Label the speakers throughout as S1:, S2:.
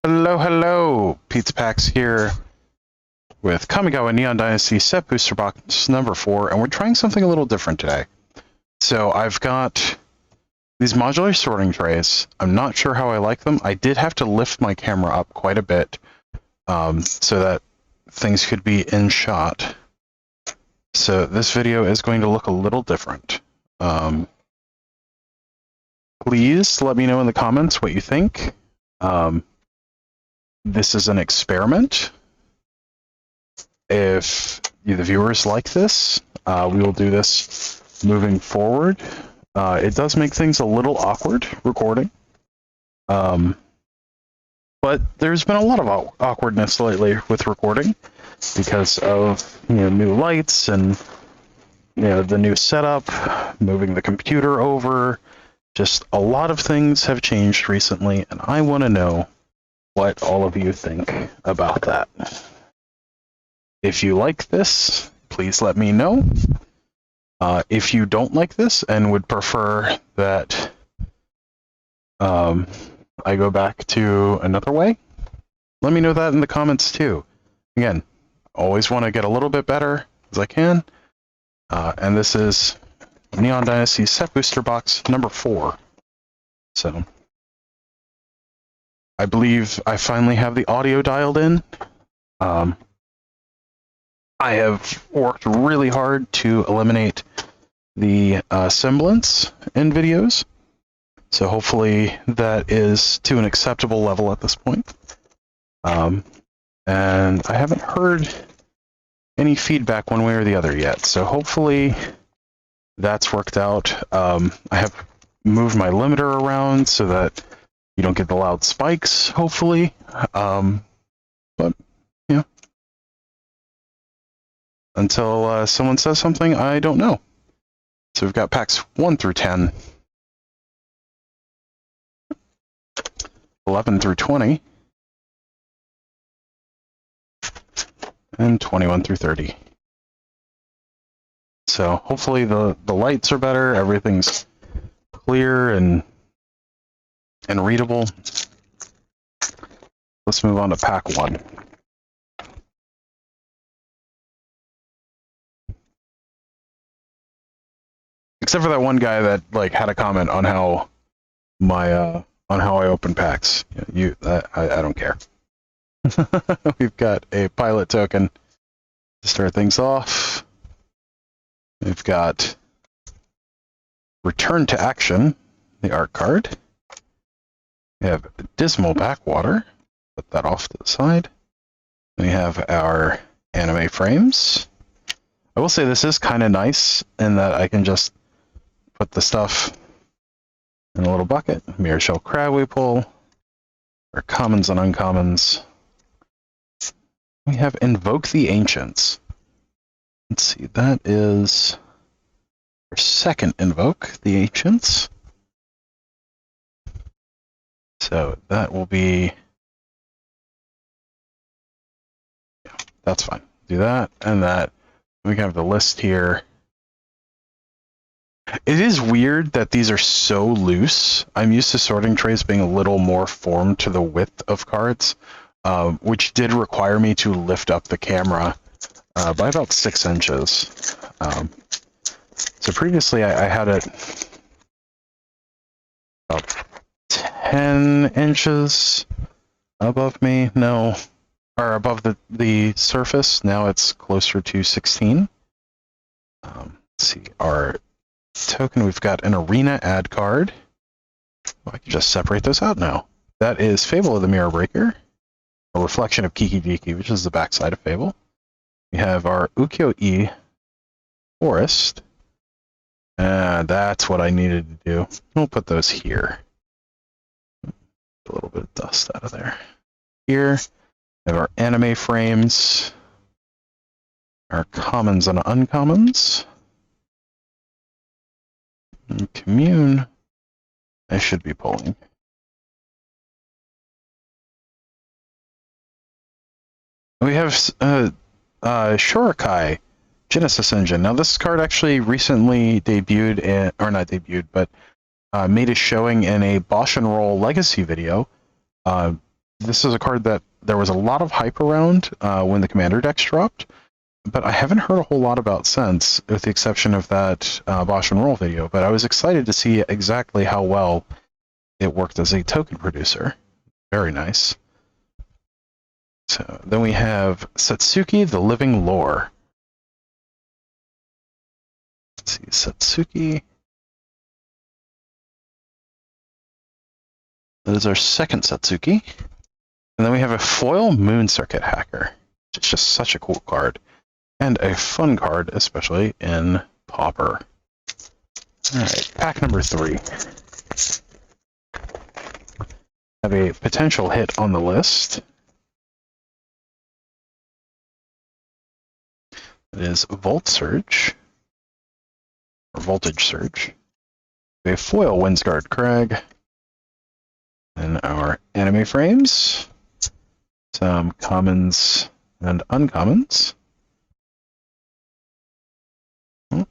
S1: Hello, hello! Pizza Packs here with Kamigawa Neon Dynasty Set Booster Box number 4, and we're trying something a little different today. So I've got these modular sorting trays. I'm not sure how I like them. I did have to lift my camera up quite a bit so that things could be in shot. So this video is going to look a little different. Please let me know in the comments what you think. This is an experiment. If the viewers like this, we will do this moving forward. It does make things a little awkward recording. But there's been a lot of awkwardness lately with recording because of new lights and the new setup, moving the computer over. Just a lot of things have changed recently, and I want to know what all of you think about that. If you like this, please let me know. If you don't like this and would prefer that I go back to another way, let me know that in the comments too. Again, always want to get a little bit better as I can. And this is Neon Dynasty Set Booster Box number 4. So I believe I finally have the audio dialed in. I have worked really hard to eliminate the semblance in videos, so hopefully that is to an acceptable level at this point. And I haven't heard any feedback one way or the other yet, so hopefully that's worked out. I have moved my limiter around so that you don't get the loud spikes, hopefully. But yeah. Until someone says something, I don't know. So we've got packs 1 through 10, 11 through 20, and 21 through 30. So hopefully the lights are better, everything's clear and readable. Let's move on to pack 1. Except for that one guy that had a comment on how my on how I open packs. I don't care. We've got a pilot token to start things off. We've got Return to Action, the art card. We have Dismal Backwater. Put that off to the side. We have our anime frames. I will say this is kind of nice in that I can just put the stuff in a little bucket. Mirror Shell Crab we pull. Our commons and uncommons. We have Invoke the Ancients. Let's see, that is our second Invoke the Ancients. So that will be... yeah, that's fine. Do that and that. We have the list here. It is weird that these are so loose. I'm used to sorting trays being a little more formed to the width of cards, which did require me to lift up the camera by about 6 inches. So previously I had it about 10 inches above me. No, or above the surface. Now it's closer to 16. Let's see, our token, we've got an arena ad card. I can just separate those out now. That is Fable of the Mirror Breaker, a reflection of Kiki Jiki, which is the backside of Fable. We have our Ukiyo-e Forest. That's what I needed to do. We'll put those here. A little bit of dust out of there. Here, we have our anime frames, our commons and uncommons. And commune, I should be pulling. We have Shurikai, Genesis Engine. Now this card actually recently debuted, or not debuted, but made a showing in a Bosch and Roll Legacy video. this is a card that there was a lot of hype around when the Commander decks dropped, but I haven't heard a whole lot about since, with the exception of that Bosch and Roll video. But I was excited to see exactly how well it worked as a token producer. Very nice. So then we have Satsuki, the Living Lore. Let's see, Satsuki. That is our second Satsuki. And then we have a foil Moon Circuit Hacker. It's just such a cool card. And a fun card, especially in Pauper. Alright, pack number 3. Have a potential hit on the list. It is Volt Surge. Or Voltage Surge. A foil Windsguard Crag. And our anime frames. Some commons and uncommons.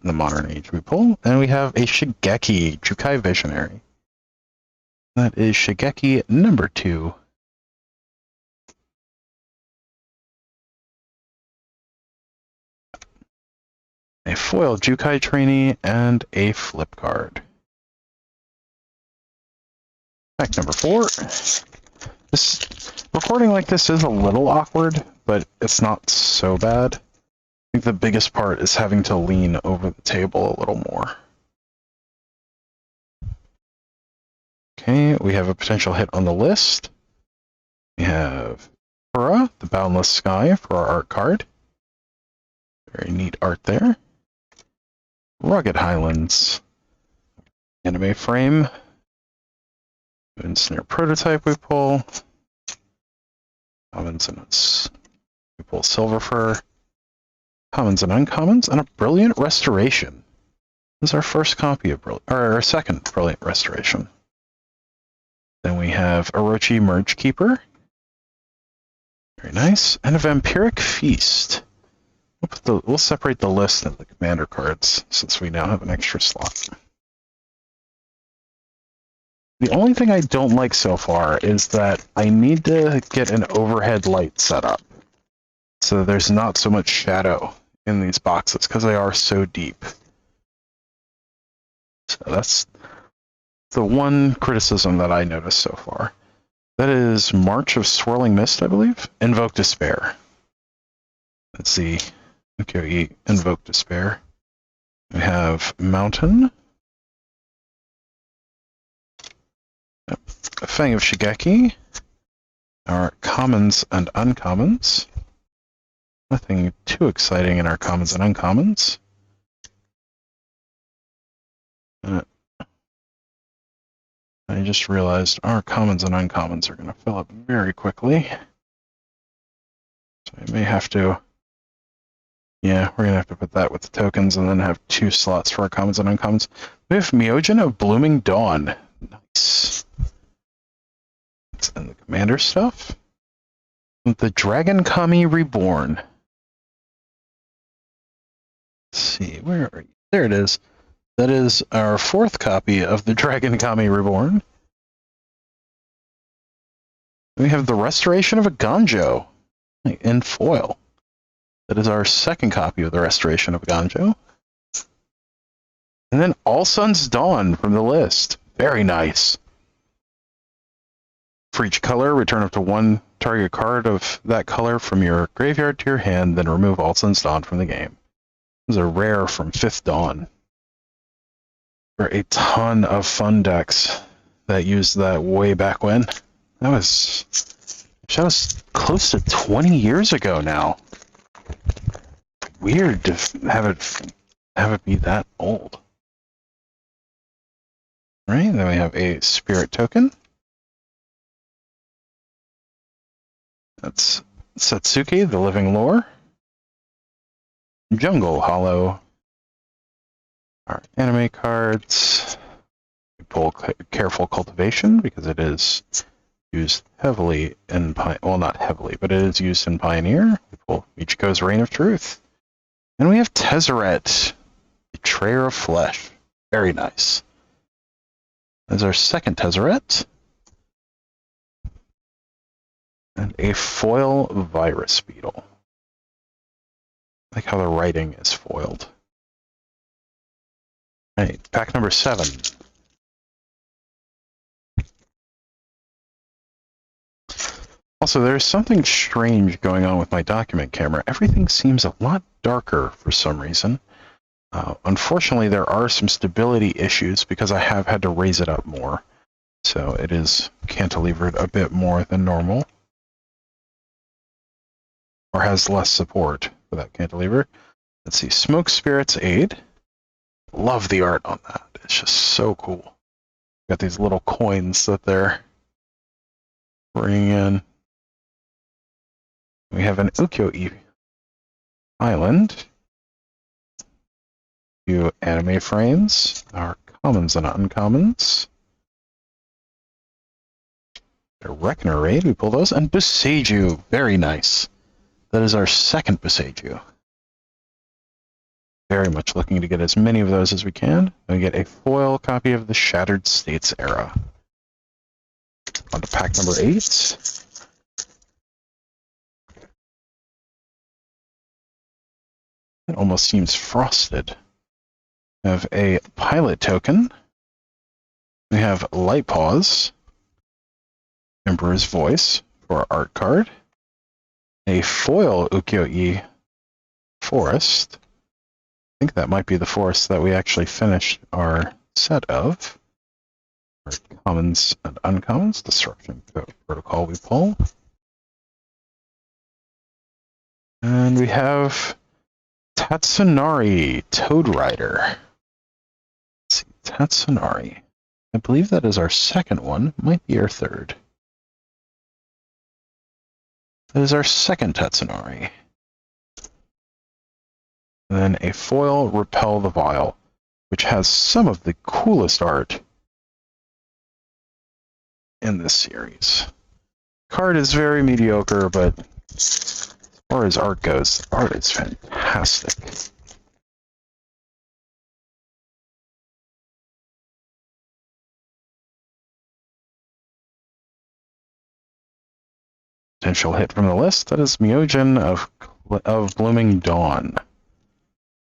S1: The Modern Age we pull. And we have a Shigeki Jukai Visionary. That is Shigeki number 2. A foil Jukai trainee and a flip card. Pack number 4. This recording like this is a little awkward, but it's not so bad. I think the biggest part is having to lean over the table a little more. Okay, we have a potential hit on the list. We have Pura, the Boundless Sky, for our art card. Very neat art there. Rugged Highlands. Anime frame. Moon Snare prototype we pull. Commons and we pull Silver Fur. Commons and uncommons, and a Brilliant Restoration. This is our first copy of our second Brilliant Restoration. Then we have Orochi Merge Keeper. Very nice. And a Vampiric Feast. We'll separate the list of the commander cards, since we now have an extra slot. The only thing I don't like so far is that I need to get an overhead light set up, so there's not so much shadow in these boxes, because they are so deep. So that's the one criticism that I noticed so far. That is March of Swirling Mist, I believe. Invoke Despair. Let's see. Okay, Invoke Despair. We have Mountain. Yep. Fang of Shigeki. Our commons and uncommons. Nothing too exciting in our commons and uncommons. I just realized our commons and uncommons are going to fill up very quickly. So I may have to... Yeah, we're going to have to put that with the tokens and then have 2 slots for our commons and uncommons. We have Myojin of Blooming Dawn. Nice. And the commander stuff. The Dragon Kami Reborn. Let's see, where are you? There it is. That is our 4th copy of the Dragon Kami Reborn. We have the Restoration of a Ganjo in foil. That is our 2nd copy of the Restoration of a Ganjo. And then All Sun's Dawn from the list. Very nice. For each color, return up to 1 target card of that color from your graveyard to your hand, then remove All Sun's Dawn from the game. This is a rare from 5th Dawn. There are a ton of fun decks that used that way back when. That was close to 20 years ago now. Weird to have it be that old. Right, then we have a Spirit Token. That's Satsuki, the Living Lore. Jungle Hollow. Our anime cards. We pull Careful Cultivation because it is used heavily in well, not heavily, but it is used in Pioneer. We pull Michiko's Reign of Truth. And we have Tezzeret, Betrayer of Flesh. Very nice. That's our 2nd Tezzeret. And a foil virus beetle. I like how the writing is foiled. Right, pack number 7. Also, there's something strange going on with my document camera. Everything seems a lot darker for some reason. Unfortunately, there are some stability issues because I have had to raise it up more. So it is cantilevered a bit more than normal. Or has less support for that cantilever. Let's see, Smoke Spirit's Aid. Love the art on that. It's just so cool. Got these little coins that they're bringing in. We have an Ukiyo-e island. A few anime frames. Our commons and uncommons. The Reckoner Raid, we pull those. And Boseiju, very nice. That is our second Boseiju. Very much looking to get as many of those as we can. We get a foil copy of the Shattered States era. On to pack number 8. It almost seems frosted. We have a pilot token. We have Light Paws. Emperor's Voice for our art card. A foil Ukiyo-e forest. I think that might be the forest that we actually finished our set of. Our commons and uncommons. Disruption protocol we pull. And we have Tatsunari Toad Rider. Let's see, Tatsunari. I believe that is our second one. Might be our third. That is our second Tatsunari. And then a foil Repel the Vile, which has some of the coolest art in this series. Card is very mediocre, but as far as art goes, the art is fantastic. Potential hit from the list, that is Myojin of Blooming Dawn.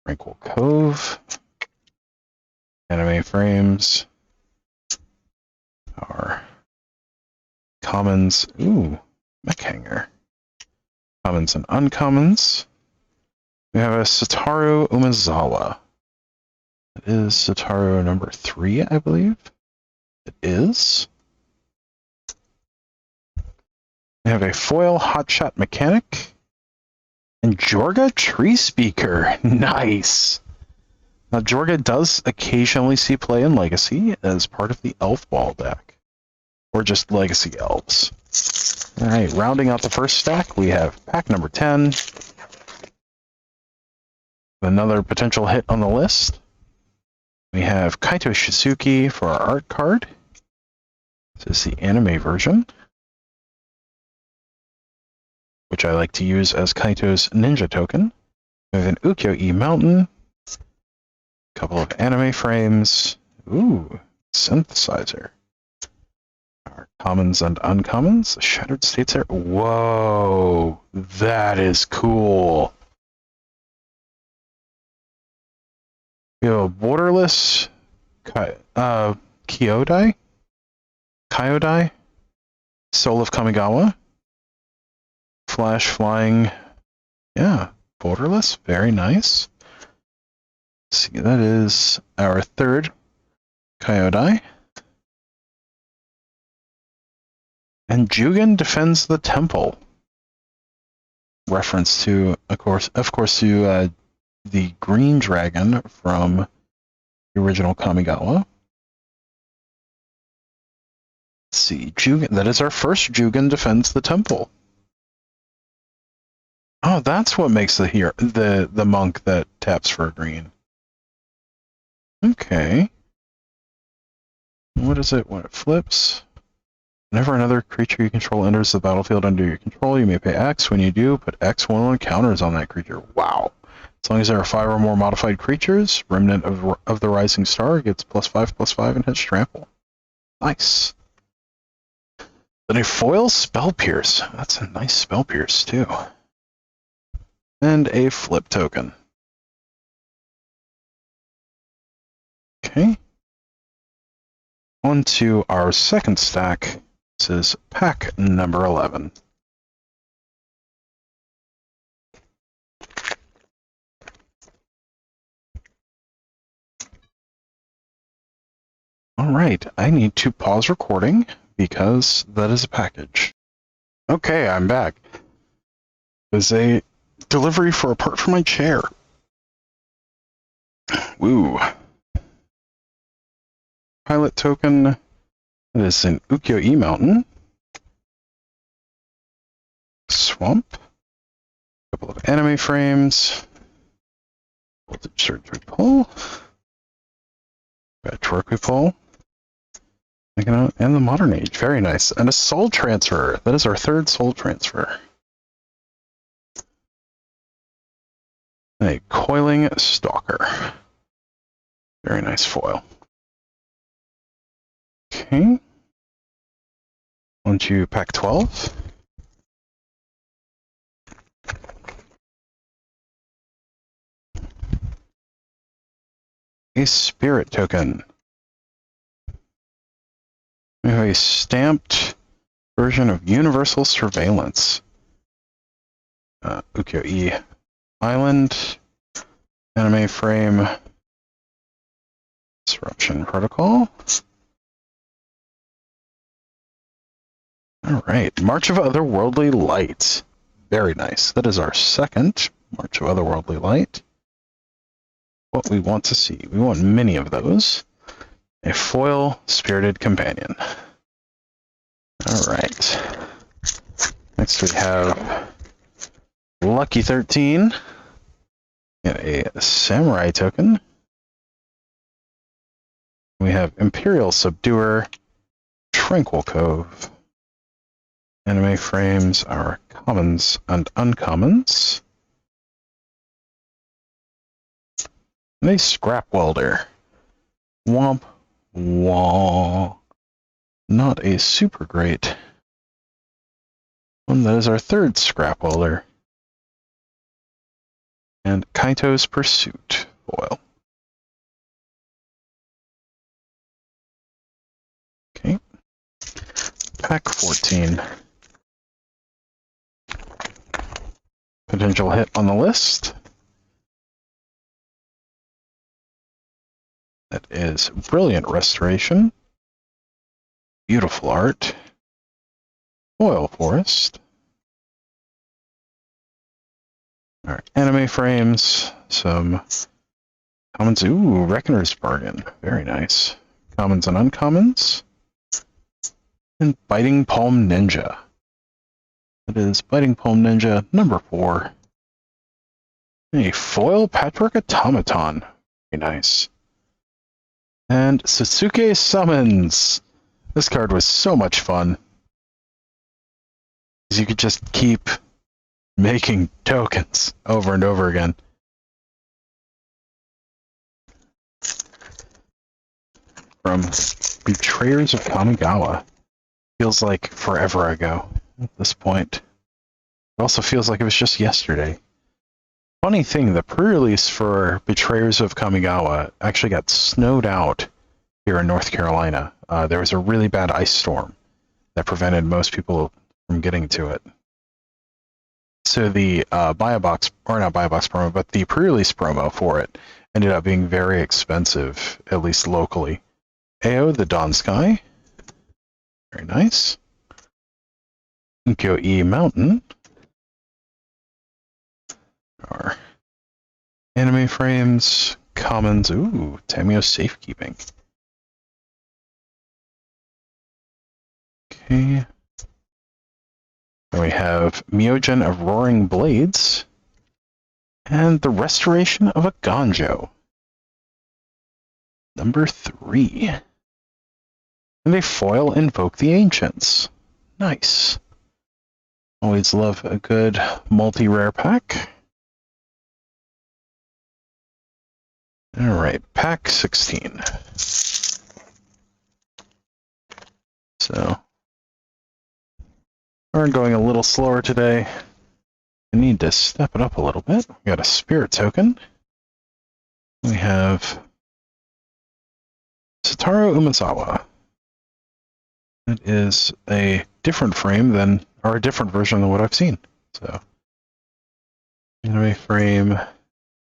S1: Tranquil Cove. Anime frames. Our commons. Ooh, mech hanger. Commons and uncommons. We have a Satoru Umezawa. It is Satoru number 3, I believe. It is. We have a foil Hotshot Mechanic. And Jorga Tree Speaker. Nice! Now, Jorga does occasionally see play in Legacy as part of the Elf Ball deck. Or just Legacy Elves. Alright, rounding out the first stack, we have pack number 10. Another potential hit on the list. We have Kaito Shizuki for our art card. This is the anime version, which I like to use as Kaito's ninja token. We have an Ukiyo-e Mountain. A couple of anime frames. Ooh, synthesizer. Our commons and uncommons. The Shattered States there. Whoa, that is cool. We have a borderless Kyodai? Soul of Kamigawa. Flash flying. Yeah, borderless. Very nice. Let's see, that is our third Kyodai. And Jugen defends the temple. Reference to, of course, to the green dragon from the original Kamigawa. Let's see, Jugen. That is our first Jugen defends the temple. Oh, that's what makes the monk that taps for a green. Okay. What is it when it flips? Whenever another creature you control enters the battlefield under your control, you may pay X. When you do, put X1 counters on that creature. Wow. As long as there are 5 or more modified creatures, Remnant of the Rising Star gets +5/+5 and hits trample. Nice. Then a foil Spell Pierce. That's a nice Spell Pierce, too. And a flip token. Okay. On to our second stack. This is pack number 11. All right, I need to pause recording because that is a package. Okay, I'm back. There's a delivery for a part for my chair. Woo. Pilot token. It is an Ukiyo-e Mountain. Swamp. A couple of anime frames. Voltage surgery pull. Patchwork pull. And the Modern Age. Very nice. And a soul transfer. That is our third soul transfer. A coiling stalker. Very nice foil. Okay. On to pack 12. A spirit token. We have a stamped version of Universal Surveillance. Ukiyo-e Island. Anime frame. Disruption Protocol. Alright, March of Otherworldly Light. Very nice. That is our second March of Otherworldly Light. What we want to see. We want many of those. A foil Spirited Companion. Alright. Next we have Lucky 13. And a Samurai token. We have Imperial Subduer, Tranquil Cove. Anime frames are commons and uncommons. And a Scrap Welder. Womp wah. Not a super great one. That is our third Scrap Welder. And Kaito's Pursuit foil. Okay. Pack 14. Potential hit on the list. That is Brilliant Restoration. Beautiful art. Foil Forest. Alright, anime frames. Some commons. Ooh, Reckoner's Bargain. Very nice. Commons and uncommons. And Biting Palm Ninja. That is Biting Palm Ninja number 4. A foil Patchwork Automaton. Very nice. And Satsuke Summons. This card was so much fun. Because you could just keep making tokens over and over again. From Betrayers of Kamigawa. Feels like forever ago at this point. It also feels like it was just yesterday. Funny thing, the pre-release for Betrayers of Kamigawa actually got snowed out here in North Carolina. There was a really bad ice storm that prevented most people from getting to it. So the buy a box, or not buy a box promo, but the pre-release promo for it ended up being very expensive, at least locally. AO, the Dawn Sky. Very nice. Ukiyo-e Mountain. Our anime frames, commons. Ooh, Tamio Safekeeping. Okay. Then we have Myogen of Roaring Blades. And the Restoration of a Ganjo. Number 3. And a foil Invoke the Ancients. Nice. Always love a good multi-rare pack. Alright, pack 16. So, We're going a little slower today. I need to step it up a little bit. We got a spirit token. We have Satoru Umezawa. It is a different frame than, or a different version than what I've seen. So, anime frame,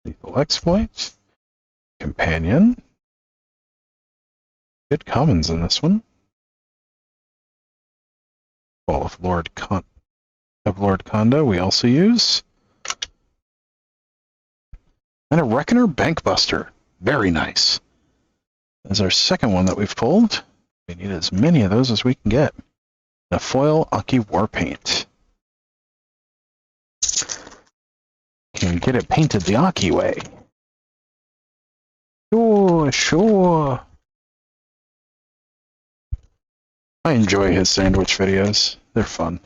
S1: lethal exploit, companion. Good commons in this one. Fall of Lord Kondo we also use. And a Reckoner Bankbuster. Very nice. That's our second one that we've pulled. We need as many of those as we can get. A foil Aki Warpaint. Can get it painted the Aki way. Sure, sure. I enjoy his sandwich videos. They're fun.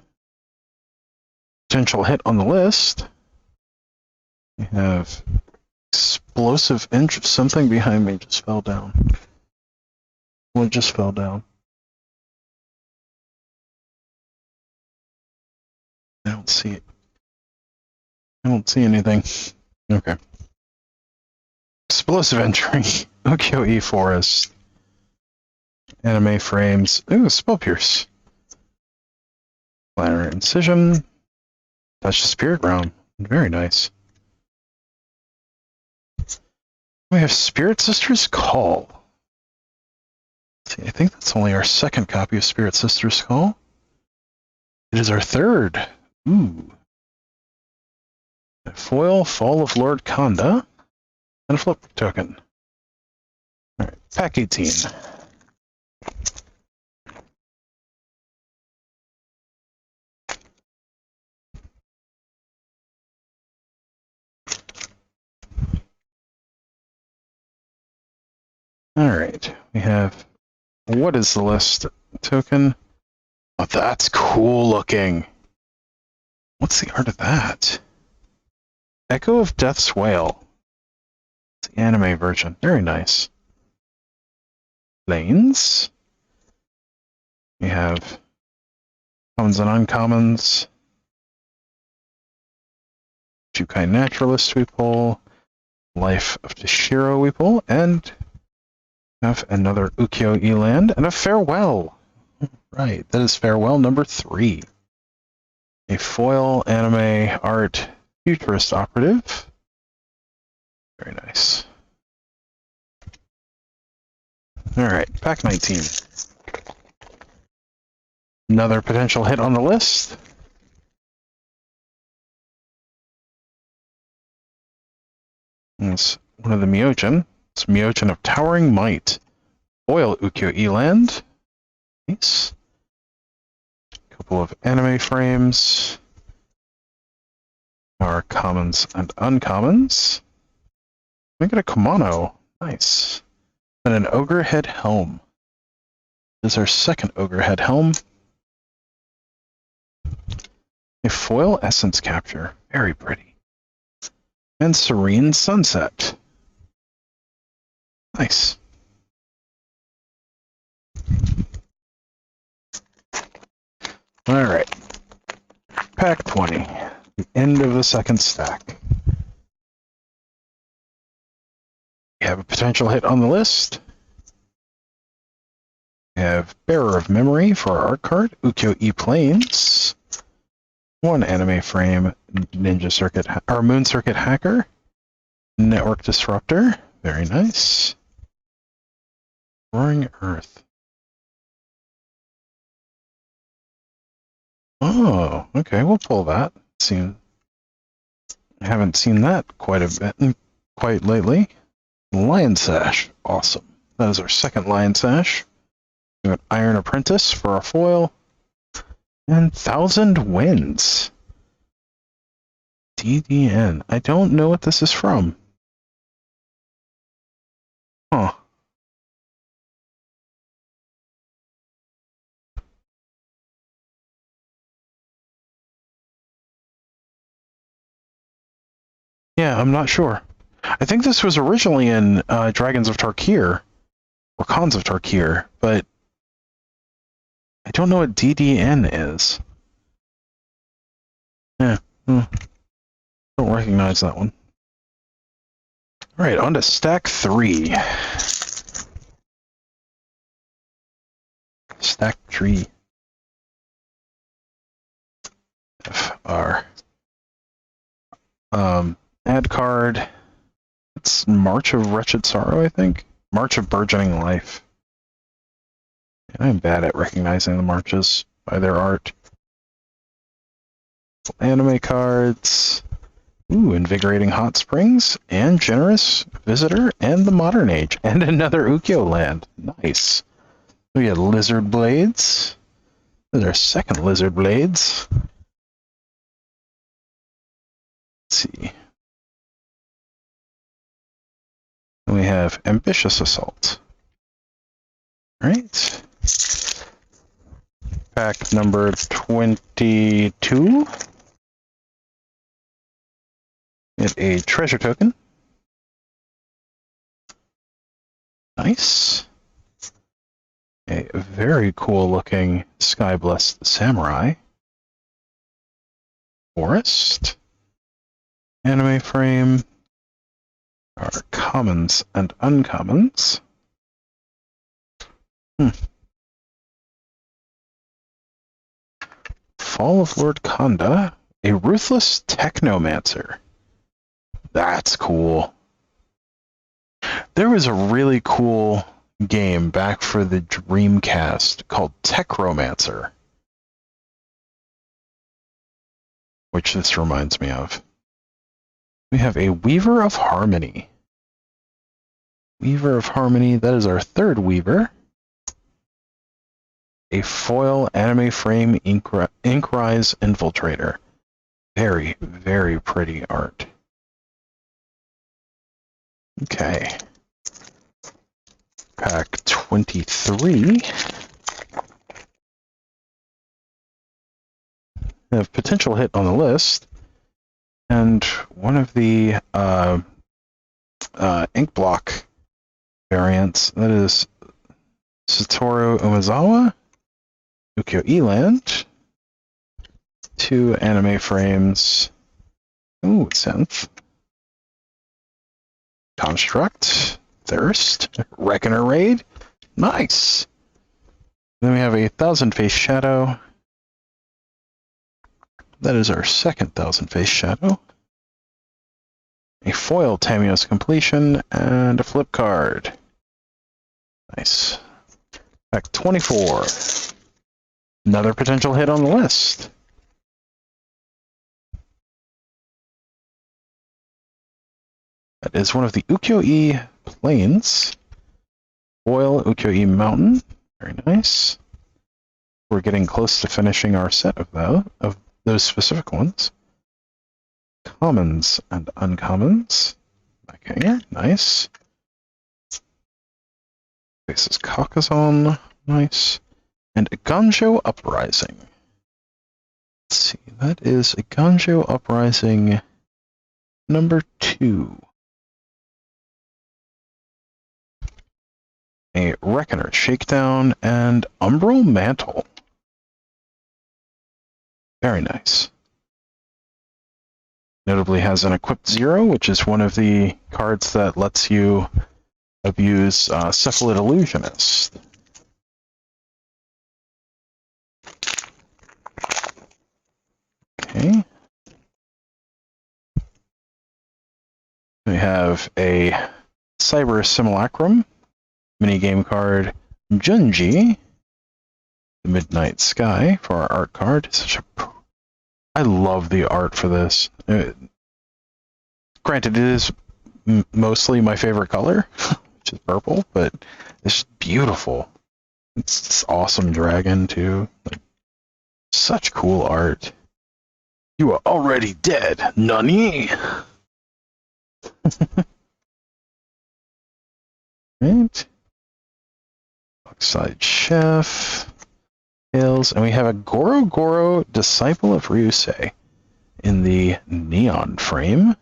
S1: Potential hit on the list. We have explosive interest. Something behind me just fell down. What just fell down? I don't see it. I don't see anything. Okay. Explosive entry. Ukyo-e Forest. Anime frames. Ooh, Spell Pierce. Planner Incision. Touch the Spirit Realm. Very nice. We have Spirit Sister's Call. Let's see, I think that's only our second copy of Spirit Sister's Call. It is our third. Ooh. A foil Fall of Lord Konda. And a flip token. Alright, pack 18. Alright, we have, what is the list token? Oh, that's cool looking. What's the art of that? Echo of Death's Wail. It's the anime version. Very nice. Lanes. We have commons and uncommons. Jukai Naturalist we pull. Life of Toshiro we pull. And have another Ukyo-e land and a Farewell. Right, that is Farewell number 3. A foil anime art futurist operative. Very nice. Alright, pack 19. Another potential hit on the list. It's one of the Myojin. It's Myojin of Towering Might. Foil Ukyo-e land. Nice. Couple of anime frames. Our commons and uncommons. We got a kimono. Nice. And an ogre head helm. This is our second ogre head helm. A foil essence capture. Very pretty. And serene sunset. Nice. Alright. Pack 20. The end of the second stack. We have a potential hit on the list. We have Bearer of Memory for our art card, Ukyo-e Plains. One anime frame, Ninja Circuit, or Moon Circuit Hacker. Network Disruptor. Very nice. Roaring Earth. Oh, okay, we'll pull that. I haven't seen that quite lately. Lion Sash, awesome. That is our second Lion Sash. We got Iron Apprentice for our foil. And Thousand Winds. DDN. I don't know what this is from. Huh. Yeah, I'm not sure. I think this was originally in Dragons of Tarkir, or Khans of Tarkir, but I don't know what DDN is. recognize that one. All right, on to stack 3. Stack 3. Our ad card. It's March of Wretched Sorrow, I think. March of Burgeoning Life. And I'm bad at recognizing the marches by their art. Anime cards. Ooh, Invigorating Hot Springs, and Generous Visitor, and the Modern Age, and another Ukiyo land. Nice. We had Lizard Blades. This is our second Lizard Blades. Let's see. And we have Ambitious Assault. Alright. Pack number 22. Get a treasure token. Nice. A very cool looking Sky Blessed Samurai. Forest. Anime frame. Our commons and uncommons. Fall of Lord Kanda. A Ruthless Technomancer. That's cool. There was a really cool game back for the Dreamcast called Techromancer, which this reminds me of. We have a Weaver of Harmony. Weaver of Harmony, that is our third Weaver. A foil anime frame Inkrise Infiltrator. Very, very pretty art. Okay. Pack 23. We have potential hit on the list. And one of the ink block variants, that is Satoru Umezawa, Ukiyo Eland, 2 anime frames. Ooh, Synth. Construct, Thirst, Reckoner Raid, nice. Then we have a Thousand Face Shadow. That is our second Thousand Face Shadow. A foil Tamiyo's Completion, and a flip card. Nice. Pack 24. Another potential hit on the list. That is one of the Ukiyo-e Plains. Foil Ukiyo-e Mountain. Very nice. We're getting close to finishing our set of those specific ones. Commons and uncommons. Okay, nice. This is Caucason. Nice. And a Ganjo Uprising. Let's see, that is a Ganjo Uprising number 2. A Reckoner Shakedown, and Umbral Mantle. Very nice. Notably has an Equipped 0, which is one of the cards that lets you abuse Cephalid Illusionist. Okay. We have a Cyber Simulacrum minigame card, Junji, the Midnight Sky, for our art card. I love the art for this. Granted, it is mostly my favorite color, which is purple, but it's beautiful. It's this awesome dragon, too. Like, such cool art. You are already dead, Nani! Right. Oxide Chef, Hills, and we have a Goro Goro Disciple of Ryusei in the neon frame.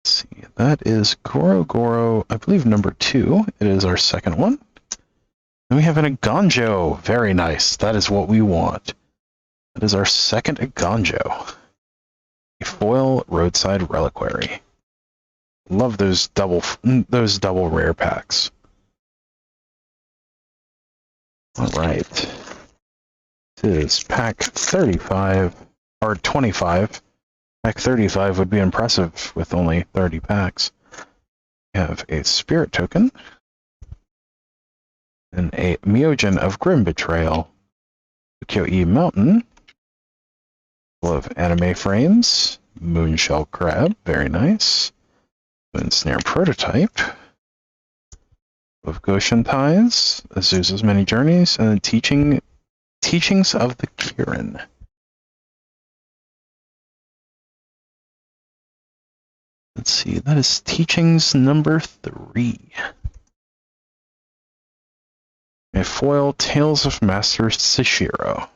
S1: Let's see, that is Goro Goro, I believe number 2. It is our second one. And we have an Aganjo. Very nice. That is what we want. That is our second Aganjo. A foil roadside reliquary. Love those double rare packs. All right. This is pack 35 or 25. Pack 35 would be impressive with only 30 packs. We have a spirit token and a Myojin of Grim Betrayal. Kyo-E Mountain, full of anime frames. Moonshell Crab, very nice. Moonsnare Prototype. Of Goshen Ties, Azusa's Many Journeys, and the Teachings of the Kirin. Let's see, that is Teachings number 3. A foil Tales of Master Sashiro.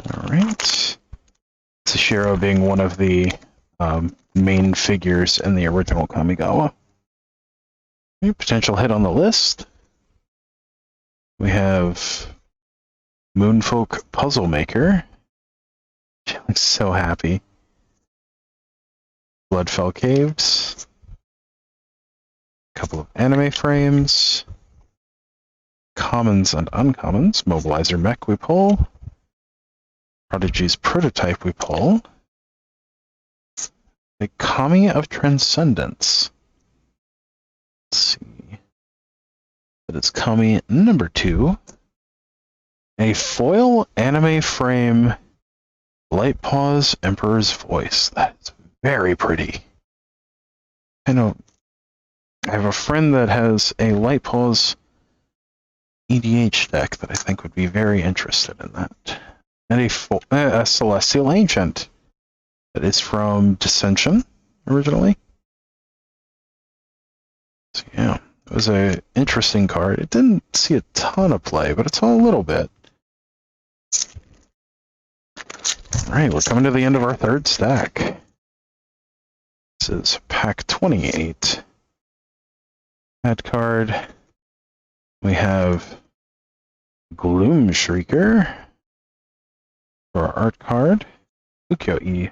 S1: Alright. Sashiro being one of the main figures in the original Kamigawa. A potential hit on the list. We have Moonfolk Puzzle Maker. She looks so happy. Bloodfell Caves. A couple of anime frames. Commons and uncommons. Mobilizer Mech we pull. Prodigy's Prototype we pull. The Kami of Transcendence. Let's see. That is Kami number 2. A foil anime frame Light Paws Emperor's Voice. That's very pretty. I have a friend that has a Light Paws EDH deck that I think would be very interested in that. And a Celestial Ancient that is from Dissension originally. So yeah, it was an interesting card. It didn't see a ton of play, but it's a little bit. Alright, we're coming to the end of our third stack. This is pack 28. That card. We have Gloom Shrieker for our art card. Ukyo-E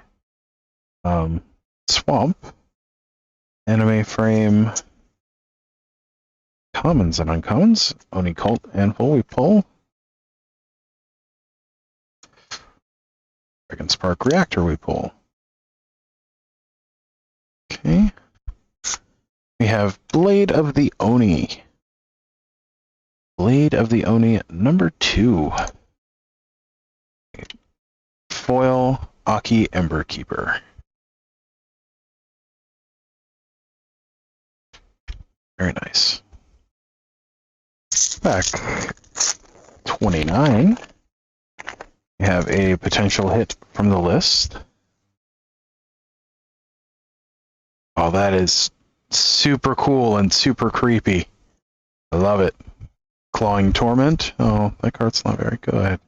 S1: Swamp. Anime frame. Commons and uncommons. Oni Cult Anvil we pull. Dragon Spark Reactor we pull. Okay. We have Blade of the Oni. Blade of the Oni number 2. Foil Aki Emberkeeper. Very nice. Back 29. We have a potential hit from the list. Oh, that is super cool and super creepy. I love it. Clawing Torment. Oh, that card's not very good.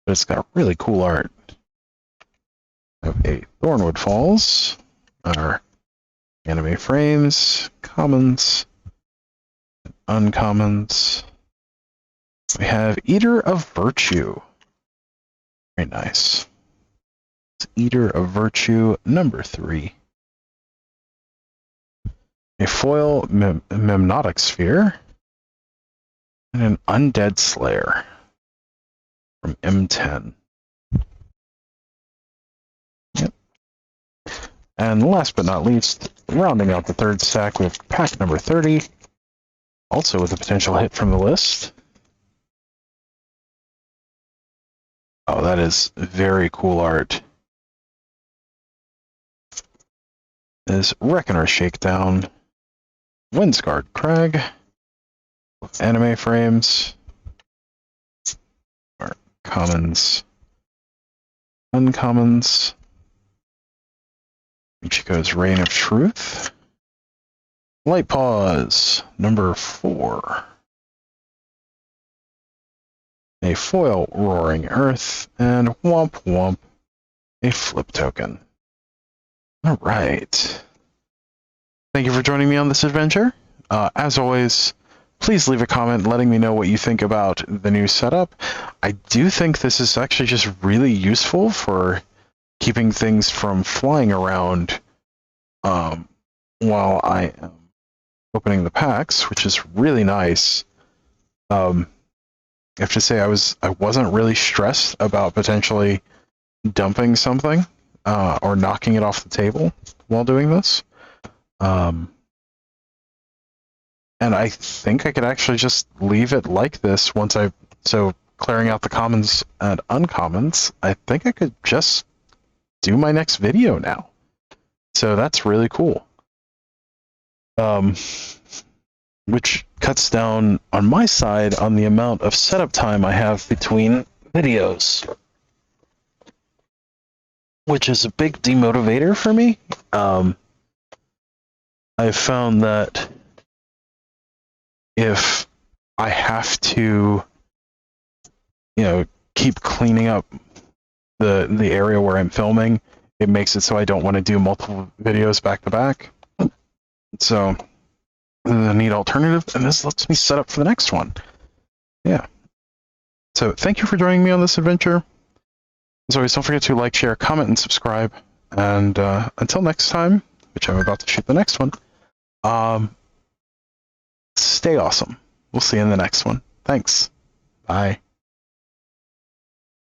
S1: But it's got really cool art. We have a Thornwood Falls. Our anime frames. Commons. Uncommons. We have Eater of Virtue. Very nice. It's Eater of Virtue number 3. A foil Memnotic Sphere. And an Undead Slayer from M10. Yep. And last but not least, rounding out the third stack with pack number 30. Also with a potential hit from the list. Oh, that is very cool art. Is Reckoner Shakedown, Windsguard Crag, anime frames, or commons, uncommons, Michiko's Reign of Truth, Light Paws, number 4. A foil Roaring Earth, and Womp Womp, a flip token. Alright. Thank you for joining me on this adventure. As always, please leave a comment letting me know what you think about the new setup. I do think this is actually just really useful for keeping things from flying around while I am opening the packs, which is really nice. I have to say I wasn't really stressed about potentially dumping something or knocking it off the table while doing this. And I think I could actually just leave it like this so clearing out the commons and uncommons, I think I could just do my next video now. So that's really cool. Which cuts down on my side on the amount of setup time I have between videos, which is a big demotivator for me. I've found that if I have to, keep cleaning up the area where I'm filming, it makes it so I don't want to do multiple videos back to back. So a neat alternative, and this lets me set up for the next one. Yeah. So thank you for joining me on this adventure. As always, don't forget to like, share, comment, and subscribe. And until next time, which I'm about to shoot the next one, stay awesome. We'll see you in the next one. Thanks. Bye.